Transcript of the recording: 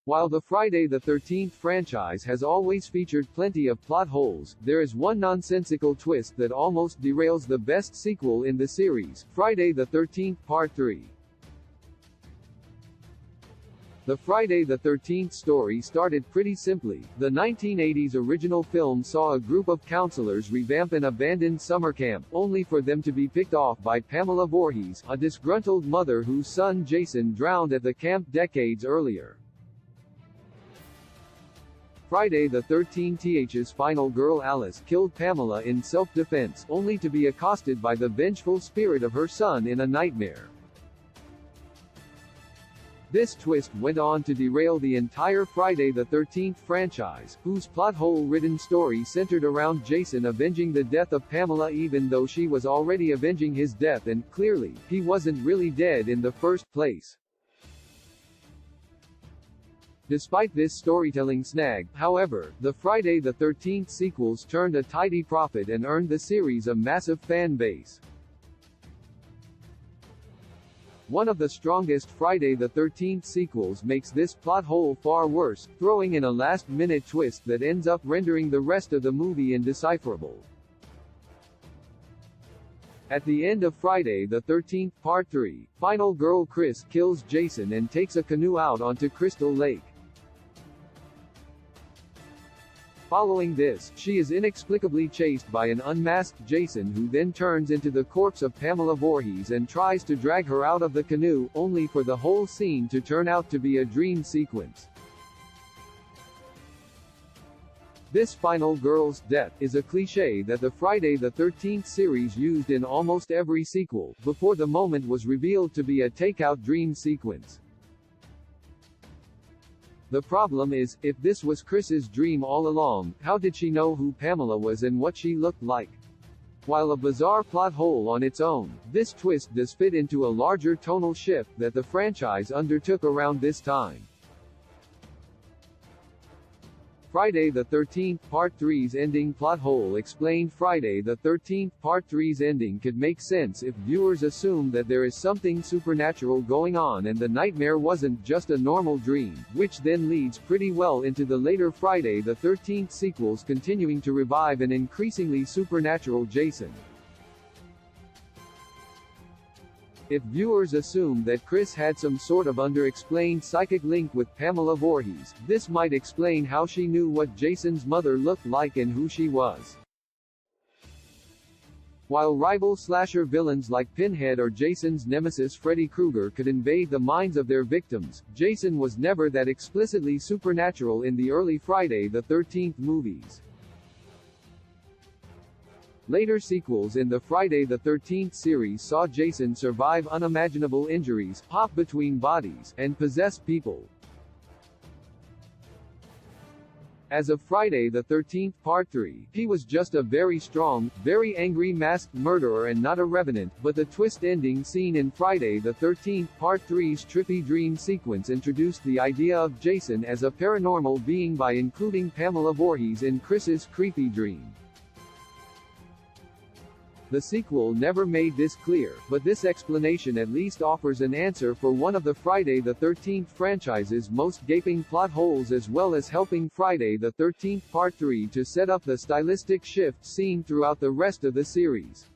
While the Friday the 13th franchise has always featured plenty of plot holes, there is one nonsensical twist that almost derails the best sequel in the series, Friday the 13th Part 3. The Friday the 13th story started pretty simply. The 1980s original film saw a group of counselors revamp an abandoned summer camp, only for them to be picked off by Pamela Voorhees, a disgruntled mother whose son Jason drowned at the camp decades earlier. Friday the 13th's final girl Alice killed Pamela in self-defense, only to be accosted by the vengeful spirit of her son in a nightmare. This twist went on to derail the entire Friday the 13th franchise, whose plot-hole-ridden story centered around Jason avenging the death of Pamela even though she was already avenging his death and, clearly, he wasn't really dead in the first place. Despite this storytelling snag, however, the Friday the 13th sequels turned a tidy profit and earned the series a massive fan base. One of the strongest Friday the 13th sequels makes this plot hole far worse, throwing in a last-minute twist that ends up rendering the rest of the movie indecipherable. At the end of Friday the 13th Part 3, final girl Chris kills Jason and takes a canoe out onto Crystal Lake. Following this, she is inexplicably chased by an unmasked Jason who then turns into the corpse of Pamela Voorhees and tries to drag her out of the canoe, only for the whole scene to turn out to be a dream sequence. This final girl's death is a cliché that the Friday the 13th series used in almost every sequel, before the moment was revealed to be a takeout dream sequence. The problem is, if this was Chris's dream all along, how did she know who Pamela was and what she looked like? While a bizarre plot hole on its own, this twist does fit into a larger tonal shift that the franchise undertook around this time. Friday the 13th Part 3's ending plot hole explained. Friday the 13th Part 3's ending could make sense if viewers assume that there is something supernatural going on and the nightmare wasn't just a normal dream, which then leads pretty well into the later Friday the 13th sequels continuing to revive an increasingly supernatural Jason. If viewers assume that Chris had some sort of underexplained psychic link with Pamela Voorhees, this might explain how she knew what Jason's mother looked like and who she was. While rival slasher villains like Pinhead or Jason's nemesis Freddy Krueger could invade the minds of their victims, Jason was never that explicitly supernatural in the early Friday the 13th movies. Later sequels in the Friday the 13th series saw Jason survive unimaginable injuries, hop between bodies, and possess people. As of Friday the 13th Part 3, he was just a very strong, very angry masked murderer and not a revenant, but the twist ending scene in Friday the 13th Part 3's trippy dream sequence introduced the idea of Jason as a paranormal being by including Pamela Voorhees in Chris's creepy dream. The sequel never made this clear, but this explanation at least offers an answer for one of the Friday the 13th franchise's most gaping plot holes, as well as helping Friday the 13th Part 3 to set up the stylistic shift seen throughout the rest of the series.